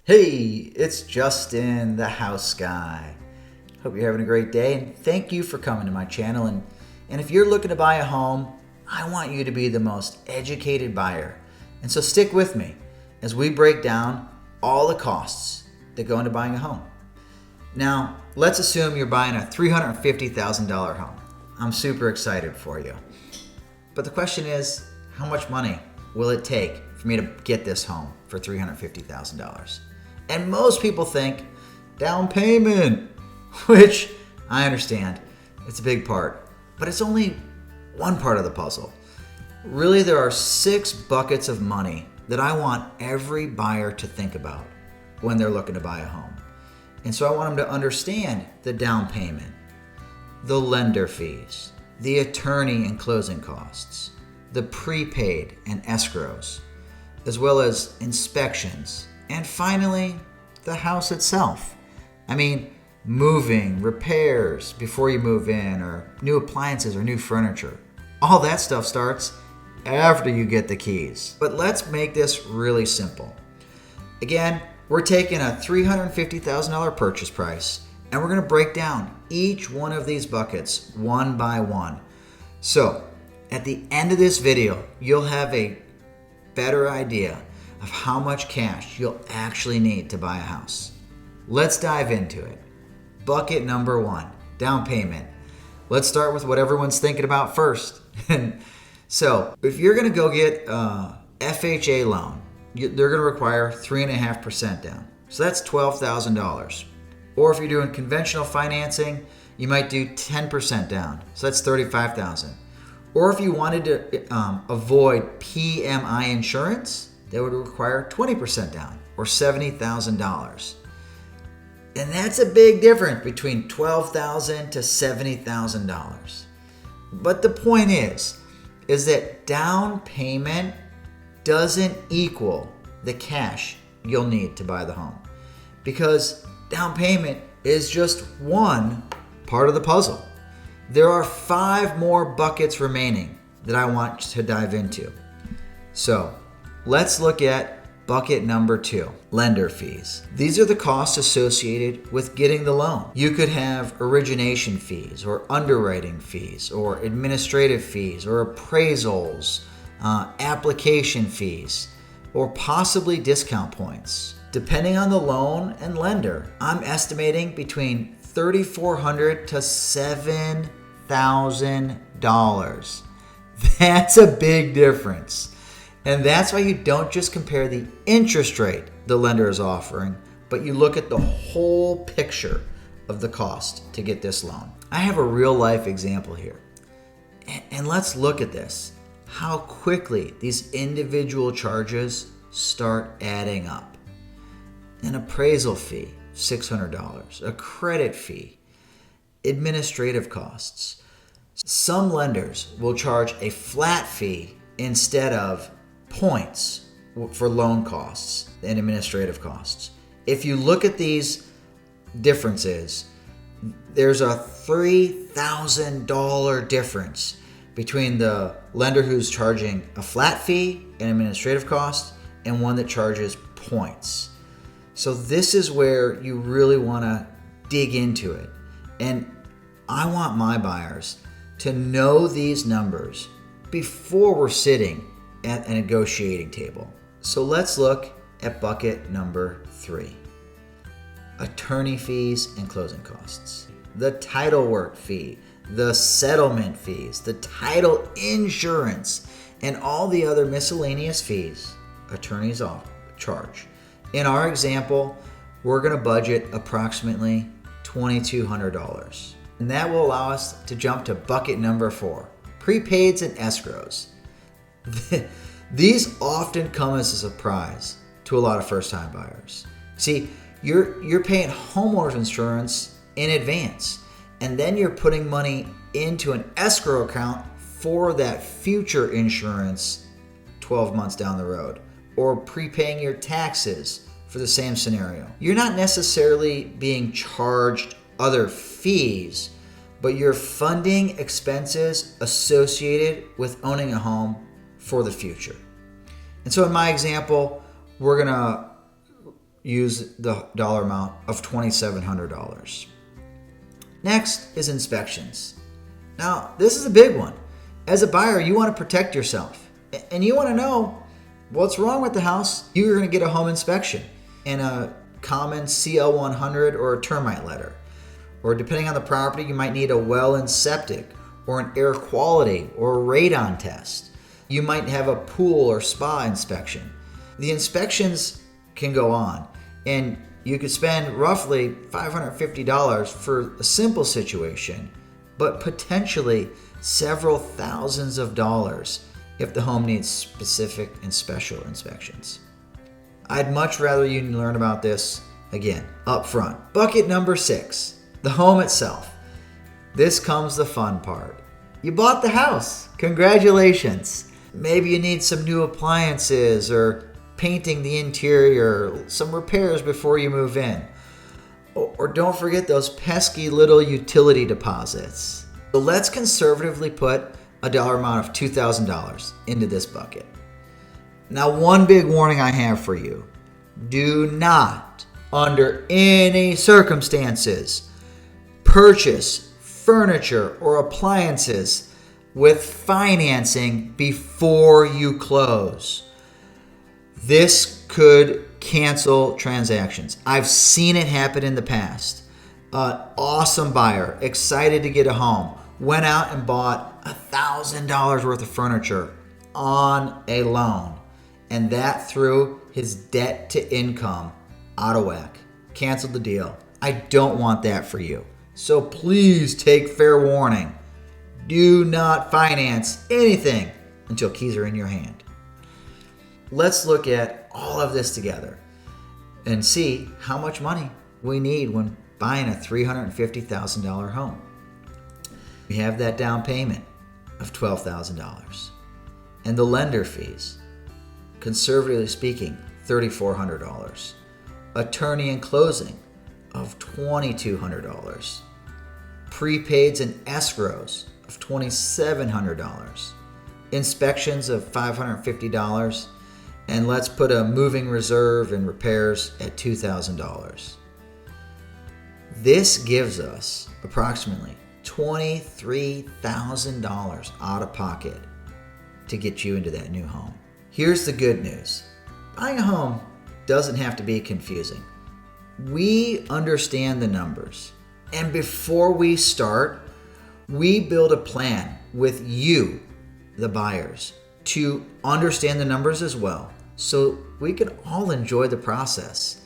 Hey, it's Justin, the house guy. Hope you're having a great day, and thank you for coming to my channel. And if you're looking to buy a home, I want you to be the most educated buyer. And so stick with me as we break down all the costs that go into buying a home. Now, let's assume you're buying a $350,000 home. I'm super excited for you. But the question is, how much money will it take for me to get this home for $350,000? And most people think down payment, which I understand, it's a big part, but it's only one part of the puzzle. Really, there are 6 buckets of money that I want every buyer to think about when they're looking to buy a home. And so I want them to understand the down payment, the lender fees, the attorney and closing costs, the prepaid and escrows, as well as inspections, and finally, the house itself. I mean, moving, repairs before you move in, or new appliances or new furniture. All that stuff starts after you get the keys. But let's make this really simple. Again, we're taking a $350,000 purchase price, and we're going to break down each one of these buckets one by one. So, at the end of this video, you'll have a better idea of how much cash you'll actually need to buy a house. Let's dive into it. Bucket number 1, down payment. Let's start with what everyone's thinking about first. So if you're going to go get a FHA loan, they're going to require 3.5% down. So that's $12,000. Or if you're doing conventional financing, you might do 10% down. So that's $35,000. Or if you wanted to avoid PMI insurance, that would require 20% down, or $70,000. And that's a big difference between $12,000 to $70,000. But the point is that down payment doesn't equal the cash you'll need to buy the home, because down payment is just one part of the puzzle. There are 5 more buckets remaining that I want to dive into. So let's look at bucket number 2, lender fees. These are the costs associated with getting the loan. You could have origination fees, or underwriting fees, or administrative fees, or appraisals, application fees, or possibly discount points. Depending on the loan and lender, I'm estimating between $3,400 to $7,000. That's a big difference. And that's why you don't just compare the interest rate the lender is offering, but you look at the whole picture of the cost to get this loan. I have a real life example here. And let's look at this, how quickly these individual charges start adding up. An appraisal fee, $600, a credit fee, administrative costs. Some lenders will charge a flat fee instead of points for loan costs and administrative costs. If you look at these differences, there's a $3,000 difference between the lender who's charging a flat fee and administrative cost and one that charges points. So this is where you really want to dig into it. And I want my buyers to know these numbers before we're sitting at a negotiating table. So let's look at bucket number 3. Attorney fees and closing costs. The title work fee, the settlement fees, the title insurance, and all the other miscellaneous fees attorneys charge. In our example, we're going to budget approximately $2,200. And that will allow us to jump to bucket number 4, prepaids and escrows. These often come as a surprise to a lot of first-time buyers. See, you're paying homeowners insurance in advance, and then you're putting money into an escrow account for that future insurance 12 months down the road, or prepaying your taxes for the same scenario. You're not necessarily being charged other fees, but you're funding expenses associated with owning a home for the future. And so in my example, we're gonna use the dollar amount of $2,700. Next is inspections. Now, this is a big one. As a buyer, you want to protect yourself, and you want to know what's wrong with the house. You're going to get a home inspection and a common CL 100 or a termite letter. Or depending on the property, you might need a well and septic, or an air quality, or a radon test. You might have a pool or spa inspection. The inspections can go on, and you could spend roughly $550 for a simple situation, but potentially several thousands of dollars if the home needs specific and special inspections. I'd much rather you learn about this, again, up front. Bucket number 6, the home itself. This comes the fun part. You bought the house. Congratulations. Maybe you need some new appliances or painting the interior, some repairs before you move in. Or don't forget those pesky little utility deposits. So let's conservatively put a dollar amount of $2,000 into this bucket. Now, one big warning I have for you. Do not, under any circumstances, purchase furniture or appliances with financing before you close. This could cancel transactions. I've seen it happen in the past. An awesome buyer, excited to get a home, went out and bought $1,000 worth of furniture on a loan, and that threw his debt to income out of whack. Canceled the deal. I don't want that for you. So please take fair warning. Do not finance anything until keys are in your hand. Let's look at all of this together and see how much money we need when buying a $350,000 home. We have that down payment of $12,000 and the lender fees, conservatively speaking, $3,400. Attorney and closing of $2,200. Prepaids and escrows of $2,700. Inspections of $550. And let's put a moving reserve and repairs at $2,000. This gives us approximately $23,000 out of pocket to get you into that new home. Here's the good news. Buying a home doesn't have to be confusing. We understand the numbers. And before we start, we build a plan with you, the buyers, to understand the numbers as well, so we can all enjoy the process.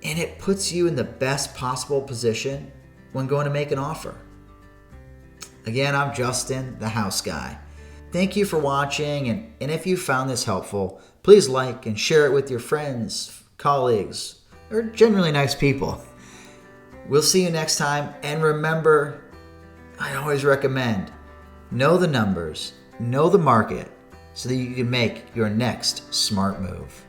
And it puts you in the best possible position when going to make an offer. Again, I'm Justin, the house guy. Thank you for watching, and if you found this helpful, please like and share it with your friends, colleagues, or generally nice people. We'll see you next time, and remember, I always recommend, know the numbers, know the market, so that you can make your next smart move.